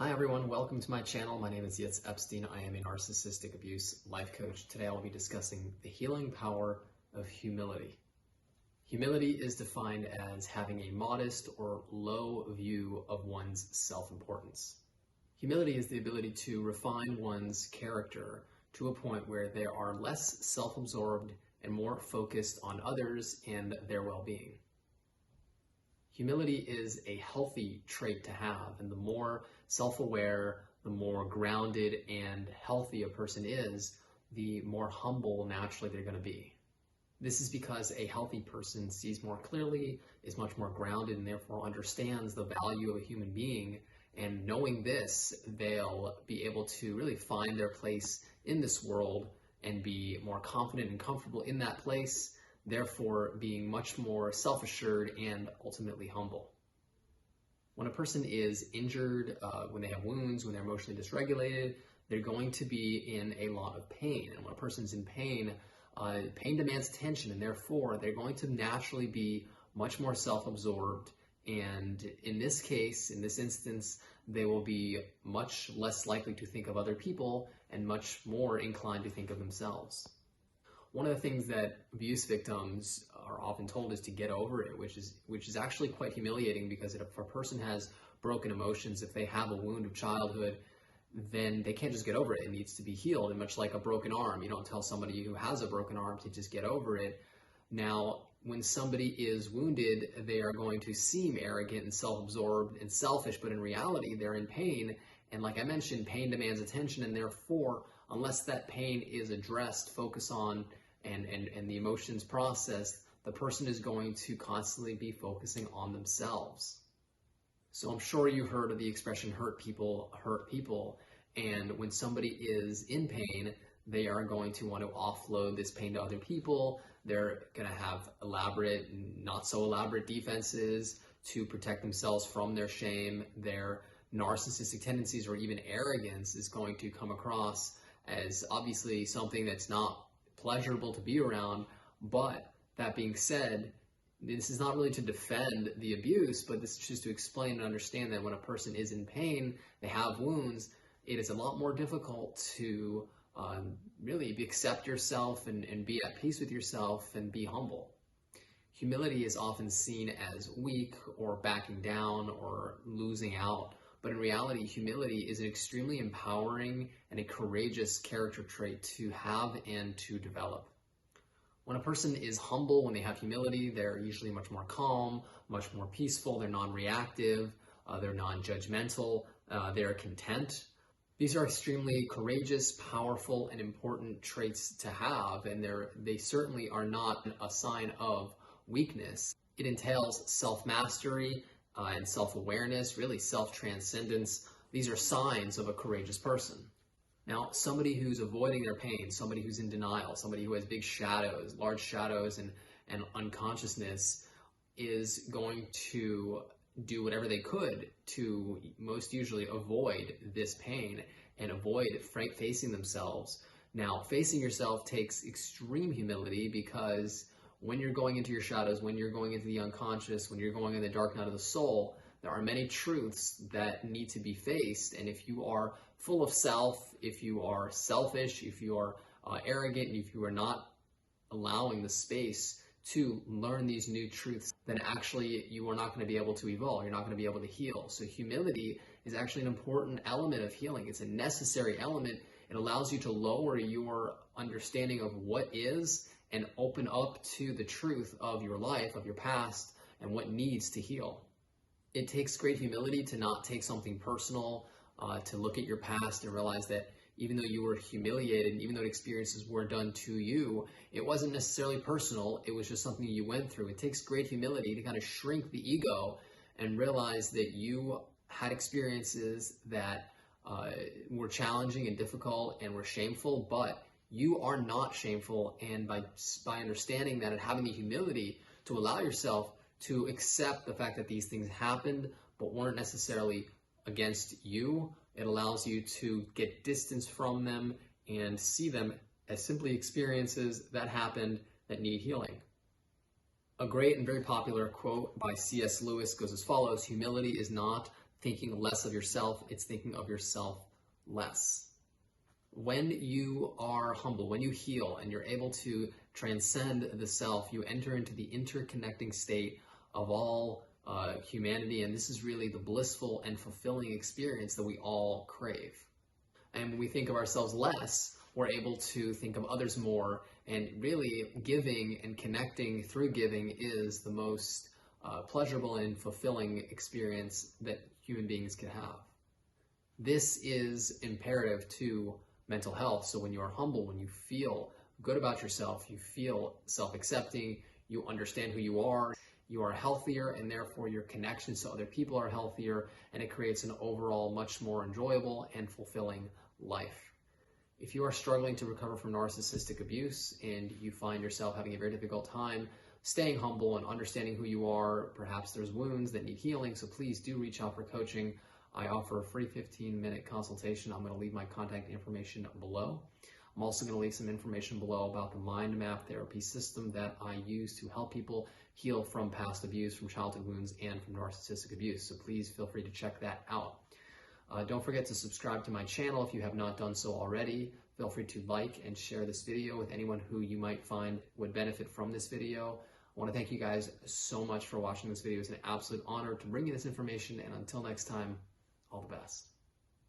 Hi everyone, welcome to my channel. My name is Yitz Epstein. I am a narcissistic abuse life coach. Today I'll be discussing the healing power of humility. Humility is defined as having a modest or low view of one's self-importance. Humility is the ability to refine one's character to a point where they are less self-absorbed and more focused on others and their well-being. Humility is a healthy trait to have, and the more self-aware, the more grounded and healthy a person is, the more humble naturally they're going to be. This is because a healthy person sees more clearly, is much more grounded, and therefore understands the value of a human being. And knowing this, they'll be able to really find their place in this world and be more confident and comfortable in that place, therefore being much more self-assured and ultimately humble. When a person is injured, when they have wounds, when they're emotionally dysregulated, they're going to be in a lot of pain. And when a person's in pain, pain demands attention, and therefore they're going to naturally be much more self-absorbed. And in this case, in this instance, they will be much less likely to think of other people and much more inclined to think of themselves. One of the things that abuse victims are often told is to get over it, which is actually quite humiliating, because if a person has broken emotions, if they have a wound of childhood, then they can't just get over it. It needs to be healed. And much like a broken arm, you don't tell somebody who has a broken arm to just get over it. Now, when somebody is wounded, they are going to seem arrogant and self-absorbed and selfish, but in reality, they're in pain. And like I mentioned, pain demands attention, and therefore, unless that pain is addressed, focus on, and the emotions processed, the person is going to constantly be focusing on themselves. So I'm sure you heard of the expression hurt people, and when somebody is in pain, they are going to want to offload this pain to other people. They're going to have elaborate, not so elaborate defenses to protect themselves from their shame. Their narcissistic tendencies or even arrogance is going to come across as obviously something that's not pleasurable to be around. But that being said, this is not really to defend the abuse, but this is just to explain and understand that when a person is in pain, they have wounds, it is a lot more difficult to really accept yourself and be at peace with yourself and be humble. Humility is often seen as weak or backing down or losing out, but in reality, humility is an extremely empowering and a courageous character trait to have and to develop. When a person is humble, when they have humility, they're usually much more calm, much more peaceful, they're non-reactive, they're non-judgmental, they're content. These are extremely courageous, powerful, and important traits to have, and they certainly are not a sign of weakness. It entails self-mastery and self-awareness, really self-transcendence. These are signs of a courageous person. Now, somebody who's avoiding their pain, somebody who's in denial, somebody who has big shadows, large shadows and unconsciousness is going to do whatever they could to most usually avoid this pain and avoid facing themselves. Now, facing yourself takes extreme humility, because when you're going into your shadows, when you're going into the unconscious, when you're going in the dark night of the soul, there are many truths that need to be faced. And if you are full of self, if you are selfish, if you are arrogant, if you are not allowing the space to learn these new truths, then actually you are not going to be able to evolve. You're not going to be able to heal. So humility is actually an important element of healing. It's a necessary element. It allows you to lower your understanding of what is and open up to the truth of your life, of your past, and what needs to heal. It takes great humility to not take something personal, to look at your past and realize that even though you were humiliated, even though experiences were done to you, it wasn't necessarily personal, it was just something you went through. It takes great humility to kind of shrink the ego and realize that you had experiences that were challenging and difficult and were shameful, but you are not shameful. And by understanding that and having the humility to allow yourself to accept the fact that these things happened but weren't necessarily against you, it allows you to get distance from them and see them as simply experiences that happened that need healing. A great and very popular quote by C.S. Lewis goes as follows: "Humility is not thinking less of yourself, it's thinking of yourself less. When you are humble, when you heal and you're able to transcend the self, you enter into the interconnecting state of all humanity, and this is really the blissful and fulfilling experience that we all crave. And when we think of ourselves less, we're able to think of others more, and really giving and connecting through giving is the most pleasurable and fulfilling experience that human beings can have. This is imperative to mental health. So when you are humble, when you feel good about yourself, you feel self-accepting, you understand who you are healthier, and therefore your connections to other people are healthier, and it creates an overall much more enjoyable and fulfilling life. If you are struggling to recover from narcissistic abuse and you find yourself having a very difficult time staying humble and understanding who you are, perhaps there's wounds that need healing, so please do reach out for coaching. I offer a free 15-minute consultation. I'm going to leave my contact information below. I'm also going to leave some information below about the mind map therapy system that I use to help people heal from past abuse, from childhood wounds, and from narcissistic abuse. So please feel free to check that out. Don't forget to subscribe to my channel if you have not done so already. Feel free to like and share this video with anyone who you might find would benefit from this video. I want to thank you guys so much for watching this video. It's an absolute honor to bring you this information, and until next time, all the best.